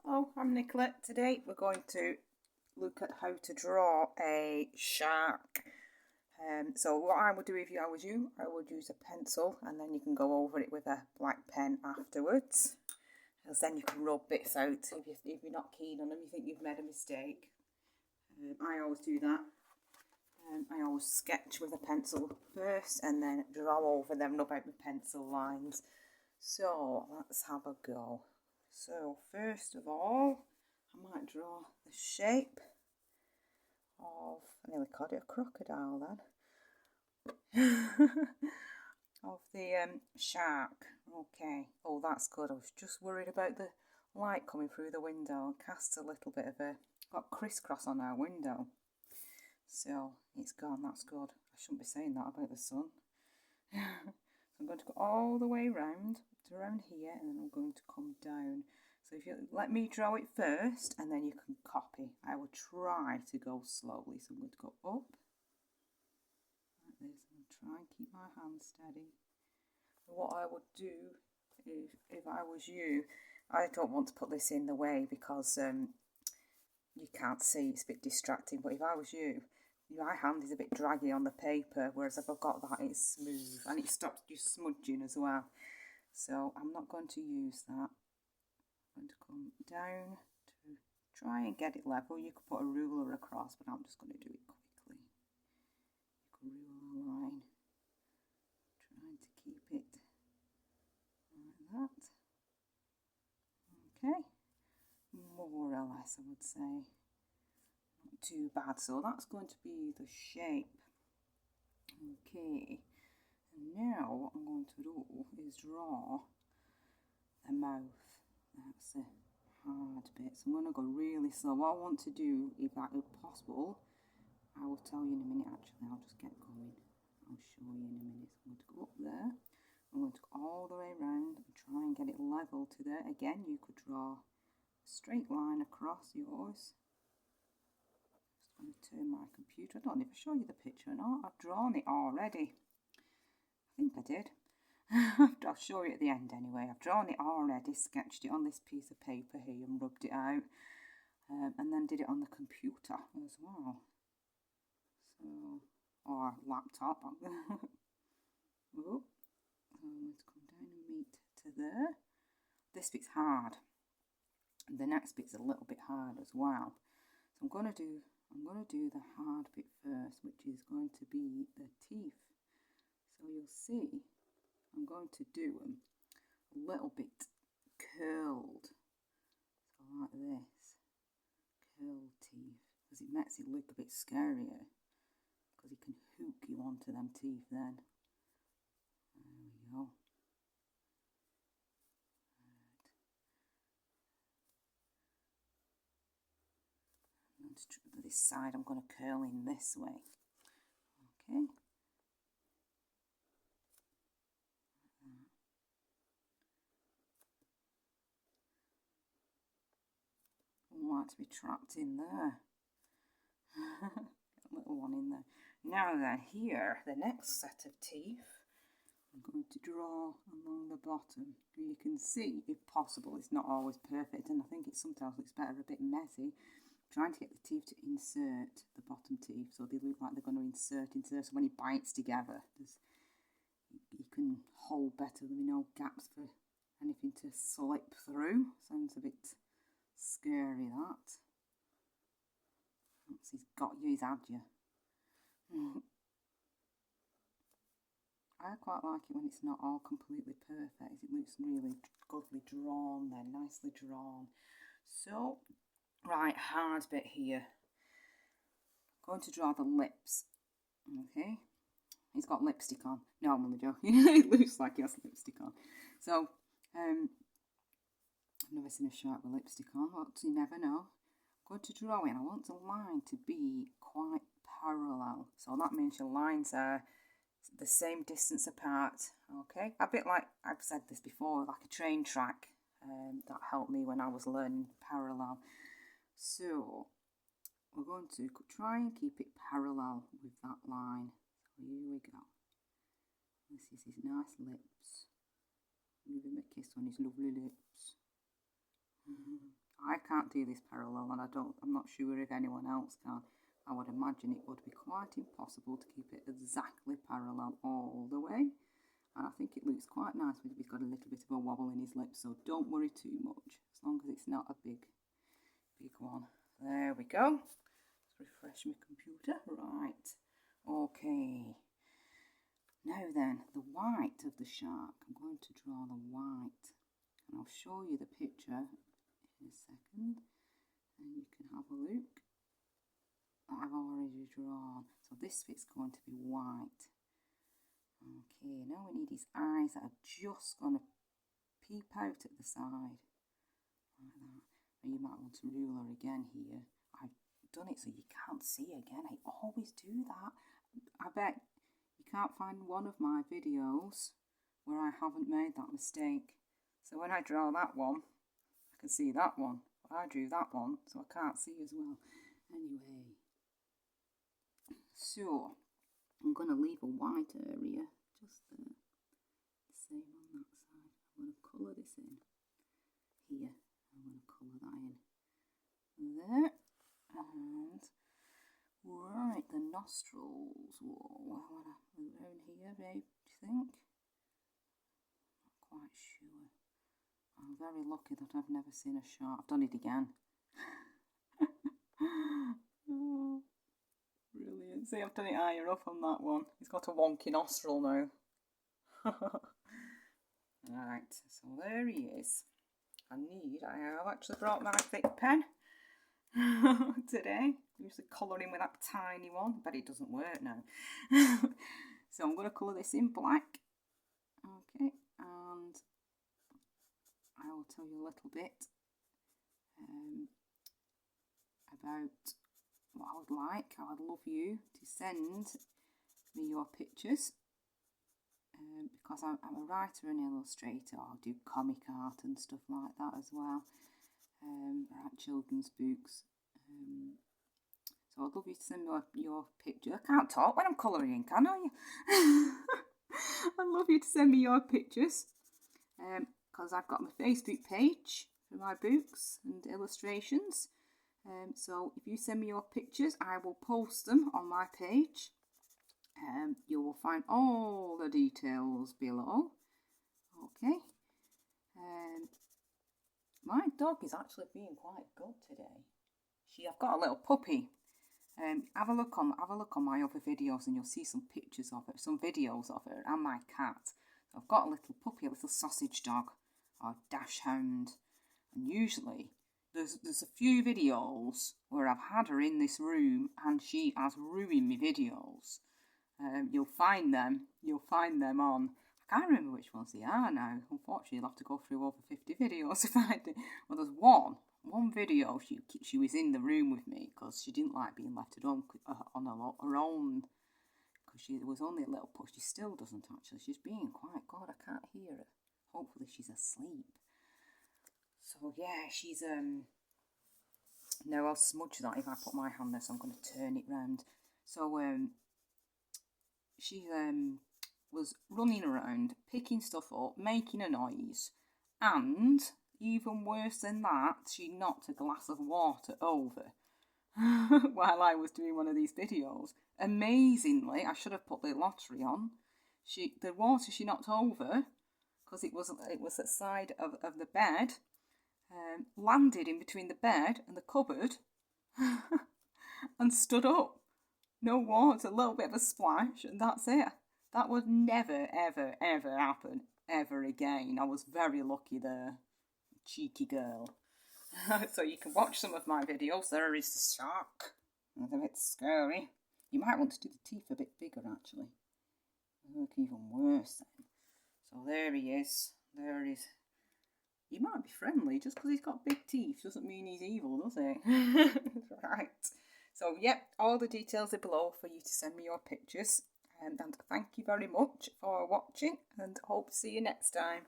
Hello, I'm Nicola. Today we're going to look at how to draw a shark. So what I would do if I was you, I would use a pencil and then you can go over it with a black pen afterwards. Because then you can rub bits out if you're not keen on them, you think you've made a mistake. I always do that. I always sketch with a pencil first and then draw over them, rub out with pencil lines. So let's have a go. So first of all, I might draw the shape of, I nearly called it a crocodile then, of the shark. Okay, oh that's good. I was just worried about the light coming through the window. It casts a little bit of got crisscross on our window. So it's gone, that's good. I shouldn't be saying that about the sun. So I'm going to go all the way round to around here and then I'm going to come down. So if you let me draw it first and then you can copy. I will try to go slowly. So I'm going to go up like this and try and keep my hand steady. And what I would do if I was you, I don't want to put this in the way because you can't see, it's a bit distracting, but if I was you, my hand is a bit draggy on the paper, whereas if I've got that, it's smooth and it stops you smudging as well. So I'm not going to use that. I'm going to come down to try and get it level. You could put a ruler across, but I'm just going to do it quickly. You can rule a line, trying to keep it like that. Okay, more or less I would say. Not too bad. So that's going to be the shape. Okay, and now what I'm going to do is draw the mouth. That's the hard bit. So I'm going to go really slow. What I want to do, if that is possible, I will tell you in a minute actually. I'll just get going. I'll show you in a minute. So I'm going to go up there. I'm going to go all the way around and try and get it level to there. Again, you could draw a straight line across yours. Just going to turn my computer. I don't know if I show you the picture or not. I've drawn it already. I think I did. I'll show you at the end anyway. I've drawn it already, sketched it on this piece of paper here and rubbed it out, and then did it on the computer as well. So, or laptop. Oh, so let's come down and meet to there. This bit's hard. And the next bit's a little bit hard as well. So I'm going to do the hard bit first, which is going to be the teeth. So you'll see I'm going to do them a little bit curled, so like this, curled teeth, because it makes it look a bit scarier, because you can hook you onto them teeth then. There we go. And to this side I'm going to curl in this way. Okay. I don't like to be trapped in there. A little one in there. Now then, here, the next set of teeth, I'm going to draw along the bottom. You can see, if possible, it's not always perfect, and I think it sometimes looks better a bit messy. Trying to get the teeth to insert the bottom teeth, so they look like they're going to insert. So when he bites together, you can hold better. There'll be no gaps for anything to slip through. Sounds a bit scary, that. Once he's got you, he's had you. I quite like it when it's not all completely perfect. It looks really goodly drawn then, nicely drawn. So, right, hard bit here. I'm going to draw the lips. Okay. He's got lipstick on. No, I'm only joking. It looks like he has lipstick on. So, I've never seen a shark with lipstick on, but you never know. I'm going to draw it. I want the line to be quite parallel. So that means your lines are the same distance apart. Okay, a bit like, I've said this before, like a train track. That helped me when I was learning parallel. So we're going to try and keep it parallel with that line. So here we go. This is his nice lips. Give him a kiss on his lovely lips. I can't do this parallel, and I'm not sure if anyone else can. I would imagine it would be quite impossible to keep it exactly parallel all the way. And I think it looks quite nice when he's got a little bit of a wobble in his lips, so don't worry too much, as long as it's not a big one. There we go. Let's refresh my computer. Right. Okay. Now then, the white of the shark. I'm going to draw the white, and I'll show you the picture in a second, and you can have a look that I've already drawn. So this bit's going to be white. Okay, now we need his eyes that are just going to peep out at the side, like that. Now you might want a ruler again here. I've done it so you can't see again. I always do that. I bet you can't find one of my videos where I haven't made that mistake. So when I draw that one, I can see that one. But I drew that one, so I can't see as well. Anyway, so I'm going to leave a white area just there. Same on that side. I'm going to colour this in here. I'm going to colour that in there. And right, the nostrils. Whoa, around here, babe, do you think? Not quite sure. I'm very lucky that I've never seen a shark. I've done it again. Oh, brilliant. See, I've done it higher up on that one. He's got a wonky nostril now. Right, so there he is. I have actually brought my thick pen today. Usually colouring with that tiny one, but it doesn't work now. So I'm going to colour this in black. Okay, and I will tell you a little bit about what I would like. I would love you to send me your pictures, because I'm a writer and illustrator. I'll do comic art and stuff like that as well. I write children's books. So I'd love you to send me your picture. I can't talk when I'm colouring in, can I? I'd love you to send me your pictures, because I've got my Facebook page for my books and illustrations. So if you send me your pictures, I will post them on my page. You will find all the details below. Okay. My dog is actually being quite good today. I've got a little puppy. Have a look on my other videos, and you'll see some pictures of her, some videos of her, and my cat. So I've got a little puppy, a little sausage dog, or dachshund, and usually there's a few videos where I've had her in this room, and she has ruined my videos. You'll find them on. I can't remember which ones they are now. Unfortunately, you'll have to go through over 50 videos to find it. Well, there's one video she was in the room with me because she didn't like being left at home on her own, because she was only a little push. She still doesn't actually. She's being quite good. I can't hear her. Hopefully she's asleep. So yeah, she's no, I'll smudge that if I put my hand there, so I'm going to turn it round. So she was running around, picking stuff up, making a noise, and even worse than that, she knocked a glass of water over while I was doing one of these videos. Amazingly, I should have put the lottery on. The water she knocked over, because it was the side of the bed, landed in between the bed and the cupboard and stood up. No water, a little bit of a splash, and that's it. That would never, ever, ever happen ever again. I was very lucky there. Cheeky girl. So you can watch some of my videos. There is the shark. It's a bit scary. You might want to do the teeth a bit bigger, actually. It'll look even worse then. So there he is. There he is. He might be friendly. Just because he's got big teeth doesn't mean he's evil, does it? Right. So, yep, all the details are below for you to send me your pictures. And thank you very much for watching, and hope to see you next time.